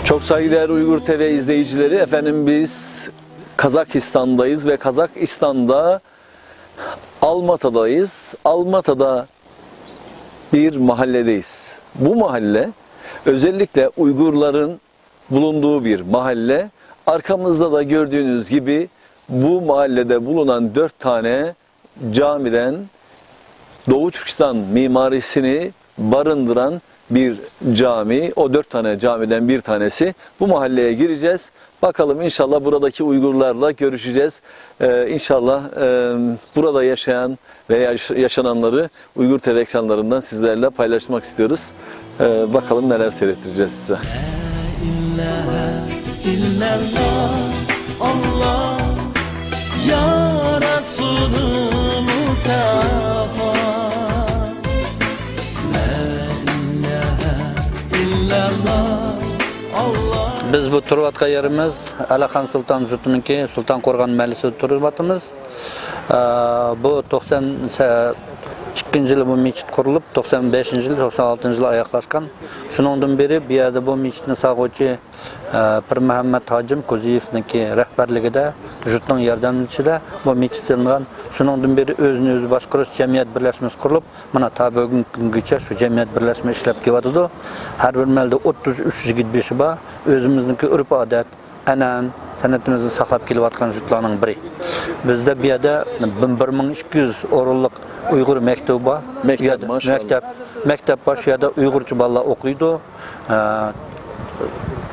Çok saygıdeğer Uygur TV izleyicileri, efendim biz Kazakistan'dayız ve Kazakistan'da Almata'dayız. Almata'da bir mahalledeyiz. Bu mahalle özellikle Uygurların bulunduğu bir mahalle. Arkamızda da gördüğünüz gibi bu mahallede bulunan 4 tane camiden Doğu Türkistan mimarisini barındıran bir cami. O 4 tane camiden bir tanesi. Bu mahalleye gireceğiz. Bakalım inşallah buradaki Uygurlarla görüşeceğiz. İnşallah burada yaşayan veya yaşananları Uygur TV ekranlarından sizlerle paylaşmak istiyoruz. Bakalım neler seyrettireceğiz size. Allah ya Resulü Mustafa. Biz bu turvatqa yerimiz Alaxon Sultan yurtiniki Sultan Qo'rg'on mahallasi turvatimiz. Bu 92 bu mechit qurilib, 95-yil, 96-yil oyoqlashgan. Shuningdan beri bu yerda bu mechitni sog'uvchi Pir Muhammad Hojim Qo'ziyevniki rahbarligida, yurtning yordamchida bu mechit qilingan. Shuningdan beri o'zini o'zi boshqarish jamiyat birlashmasi qurilib, mana ta bugungi kungacha shu jamiyat birlashmasi ishlab kelyapti. Har bir malda 33 yigit beshi bor. O'zimizniki urf-odat, anan san'atimizni saqlab kelayotgan yurtlarning biri. Bizda bu yerda 1200 o'rinlik Uyg'ur maktabi bor. Maktab bor, shu yerda Uyg'urcha bolalar o'qiydi.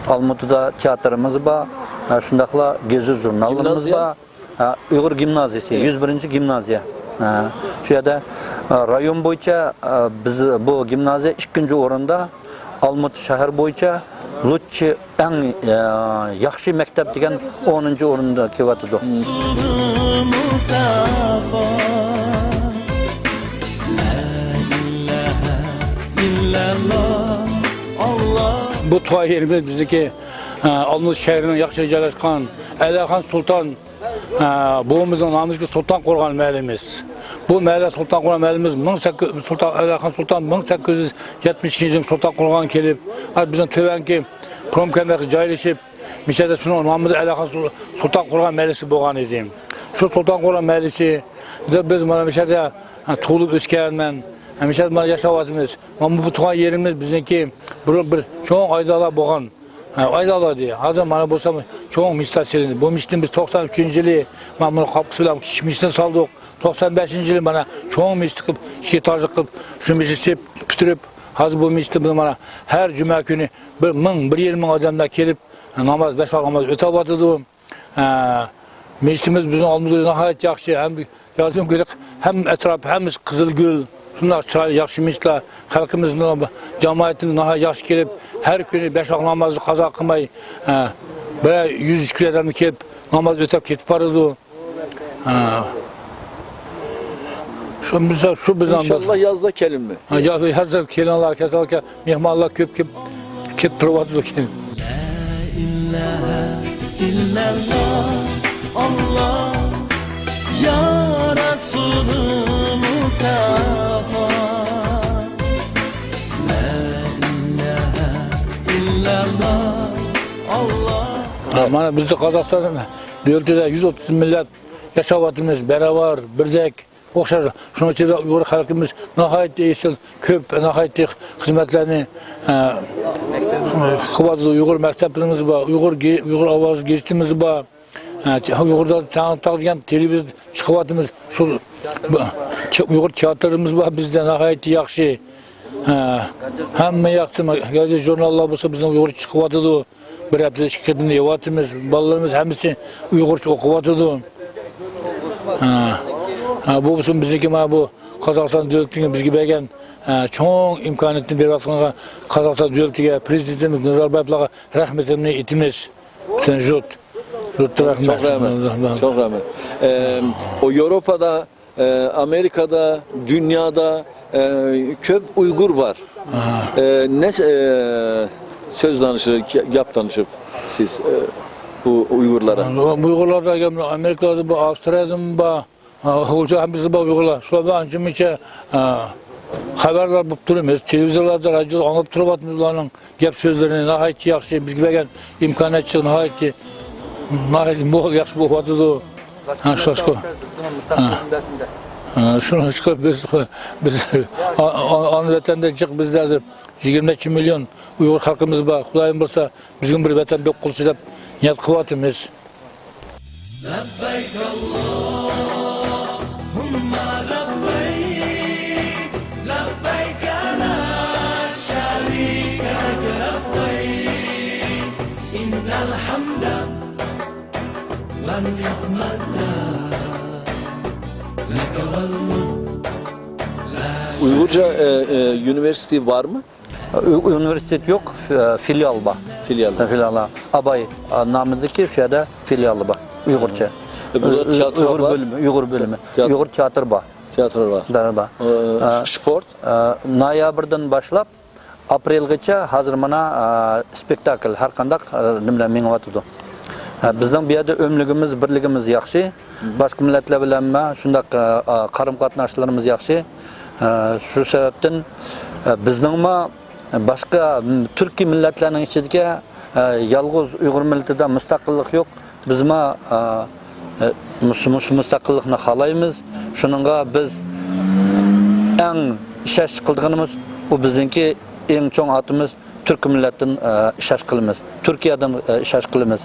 Almatıda teatrımız var. Şundaqla gezi jurnalımız var. Uygur gimnaziyasi, 101. gimnaziya. Şu yerda rayon bo'yicha biz bu gimnaziya 2-chi o'rinda, Almatı shahar bo'yicha Lutchi eng yaxshi maktab degan 10-chi o'rinda kelyapti. Bu tuha yerimiz bizdeki Almatı şehrinin yaxşı joylashgan Alaxon Sultan buğumuzun namı Sultan Qo'rg'on mahallemiz. Bu mahalle Sultan Qo'rg'on mahallemiz Alaxon Sultan 1872 yıl Sultan Qo'rg'on kelib, bizning tövenki Promkent'e joylashib, Mişada şunun namı Alaxon Sultan Qo'rg'on mahallesi bo'lgan edi. Şu Sultan Qo'rg'on mahallesi biz mana Mişada tug'ilib o'sganman. Mişada yaşayapmiz. Bu tuha yerimiz bizniki bir çoğun aydalar bo'lgan. Aydalar diye. Hazır mana bo'lsa çoğun mişta serindi. Bu miştin biz 93-yili mana buni qapqisi bilan miştin saldık. 95-yili mana çoğun mişti qilib, ishga tarjih qilib, shu mişti bitirib, hazır bu mişti biz mana her cuma günü 1000-1020 odamlar kelib namoz, 5 vaqt namoz o'tayotirdi. Miştimiz bizning oldimizda nihoyat yaxshi, ham yozim ko'ylak, ham atrof, hammasi qizilgul. Şunlar chiroyli yaxshi miştlar, xalqimizning jamoatimiz nihoyat yaxshi kelib, her günü 5 vaqt namozni qazo qilmay, 100-200 odam kelib namoz o'tab ketib boradi. Şu bizden İnşallah yazda kelin mi? Yazda kelinlar, kesinlikle mehmonlar ko'p kelib turibdi. La ilaha illalloh Allah ya Resulü Mustafa. La ilaha illallah Allah. Mana bizde Kazakistan'da bir ülkede 130 millet yaşayapmiz, beraber, birdek, o'xshar. Shuning ichida Uyg'ur xalqimiz nihoyat esil, ko'p nihoyat xizmatlarni qilyapti. Uyg'ur maktablarimiz bor, Uyg'ur ovoz gazetimiz bor. Uyg'urdan tanıtaq degan televizor chiqyapmiz. Shu Uyg'ur teatrimiz bor, bizda nihoyat yaxshi. Hamma yaxshi gazet jurnallar bo'lsa bizning Uyg'ur chiqyapti. Bir hafta 2 kun yeyapmiz. Bolalarimiz hammasi Uyg'urcha o'qiyapti. Bu bizim bizdeki bu Kazakistan devletinin bizge bergen çoğun imkaniyetini beriyatgan Kazakistan devletiga prezidentimiz Nazarbayev'ga rahmetini etimiz. Sen jut rahmet. Çok rahmet. O Avrupa'da, Amerika'da, dünyada köp Uygur var. Ne söz danışır, yap danışır siz bu Uygurlara? Uygurlarda Amerika'da, Avustralya'da, Hoca hepsi bu Uygurlar. Şu an cümlece xabarlar bo'lib turamiz. Televizorlarda, radioda anglab turibmiz ularning gap so'zlarini. Nihoyatda yaxshi, bizga bergan imkoniyatchi nihoyatda mo'l yaxshi bo'lyapti. Ha, shoshko. Şunu çıkıp biz ana vatanda çık bizde hazır 20 milyon Uygur halkımız var. Xudoyim bo'lsa bizim bir vatan bek qilsa deb niyat qilyapmiz. لبيك اللهم لبيك لبيك لا شريك لك لبيك إن الحمد والنعمة لك والملك Uygurca üniversite var mı? Üniversitet yok, filial var. Filial. Filial. Abay namındaki şeyde filial var. Uygurca. Burada tiyatro Uygur var. bölümü, Uygur bölümü. Tiyatro. Uygur tiyatro var. Tiyatro var. Darba. Sport? Noyabrdan başlap aprelgacha hozir mana spektakl har qanday nimalar mengayotidu. Bizning bu yerda o'mligimiz, birligimiz yaxshi. Boshqa millatlar bilan shunday qarim-qatnashlarimiz yaxshi. Shu sababdan bizning boshqa turkiy millatlarning ichidagi yolg'iz Uyg'ur millatida mustaqillik yo'q. Biz mustaqillikni xohlaymiz. Shuningga biz eng ishash qilganimiz bu bizningki eng cho'ng atimiz Türk millatdan ishash qilamiz. Turkiyadan ishash qilamiz.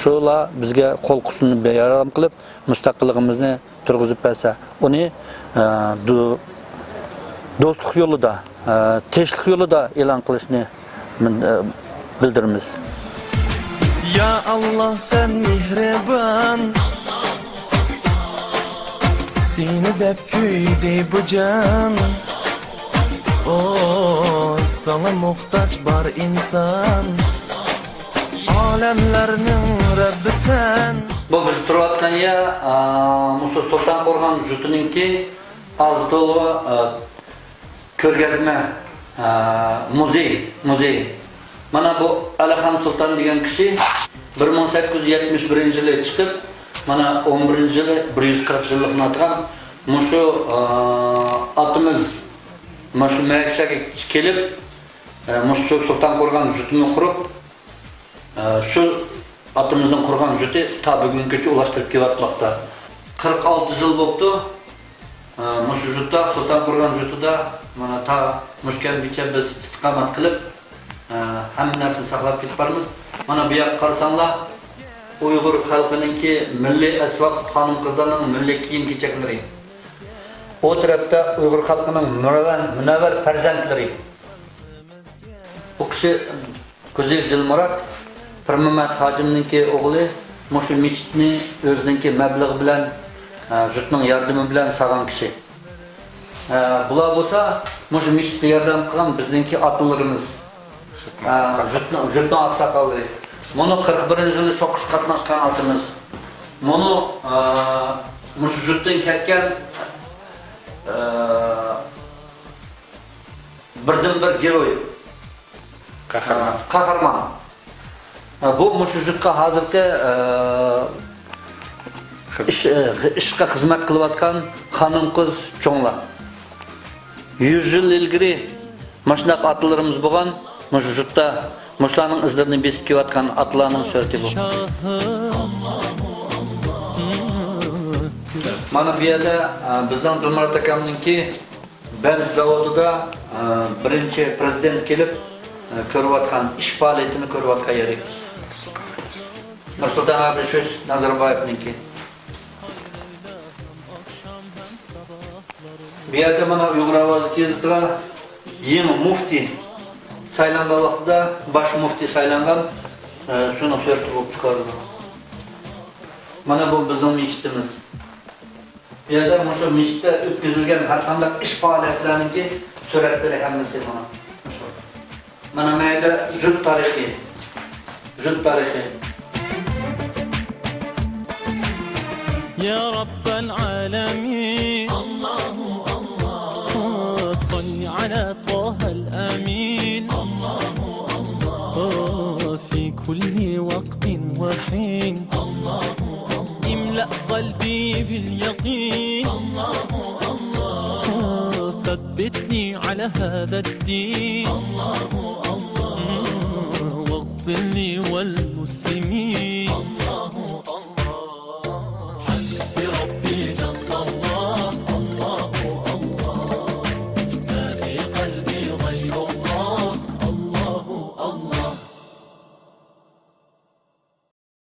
Shular bizga qo'l qo'shni bayram qilib mustaqilligimizni turg'izib bersa, uni do'stlik yo'lida, tinchlik yo'lida e'lon qilishni bildiramiz. Ya Allah sen mihriban Seni deb kuydi bu can Oh sana muhtaç bar insan Alemlerinin Rabbi sen Bu biz turayotgan yer Musa Sultan Qo'rg'on jutuninki Azdolva ko'rgazma muzey. Mana bu Alaxon Sultan degan kishi 1871 yili chiqib, mana 11-yili 140 yillikni atgan mushu atimiz mushu Mayshaga kelib, mushu Sultan Qo'rg'on jutini qurib, shu atimizning qurgan juti ta bugungacha ulashtirib kelyapmoqda. 46 yil bo'ldi. Mushu jutda Sultan Qo'rg'on jutida mana ta mushkangacha biz istiqomat qilib hamma narsani saqlab ketibmiz. Mana bu yoqqa qarasanglar, Uyg'ur xalqininki milliy asbob xonim-qizlarning milliy kiyim-kechaklari. O tarafda Uyg'ur xalqining munavvar farzandlari. Bu kishi Ko'zek Dilmurod Pirmamat hojimninki o'g'li mushu masjidni o'zininki mablag' bilan jutning yordami bilan sog'an kishi. Bular bo'lsa, mushu masjidga yordam qilgan bizningki atalarimiz. Jutning oqsoqollari. Buni 41-yili cho'qish qatnashgan atimiz. Buni mushu jutdan ketgan birdan-bir giroy. Qahramon. Bu mushu jutga hozirgi ishga xizmat qilayotgan xonim-qiz cho'nglar. 100 yil ilgari mashunaq atlarimiz bo'lgan, mushu jutda mushlarning izlarini besib kelayotgan atlarning surati bu. Mana bu yerda bizning Dilmurod akamninki Band zavodida birinchi prezident kelib ko'rayotgan ish faoliyatini ko'rayotgan yeri. Nursulton Abdushush Nazarboyevninki. Bu yerda mana Uyg'ur ovozi kezdilar. Yangi mufti saylangan vaqtida bosh mufti saylangan shuni surati bo'lib chiqardi. Mana bu bizning masjidimiz. Bu yerda mushu masjidda o'tkazilgan har qanday ish faoliyatlarininki suratlari hammasi mana. Mana mayda jut tarixiy. يا رب العالمين الله الله صل على طه الأمين الله الله في كل وقت وحين الله الله املأ قلبي باليقين الله الله ثبت ثبتني على هذا الدين الله الله واغفر لي والمسلمين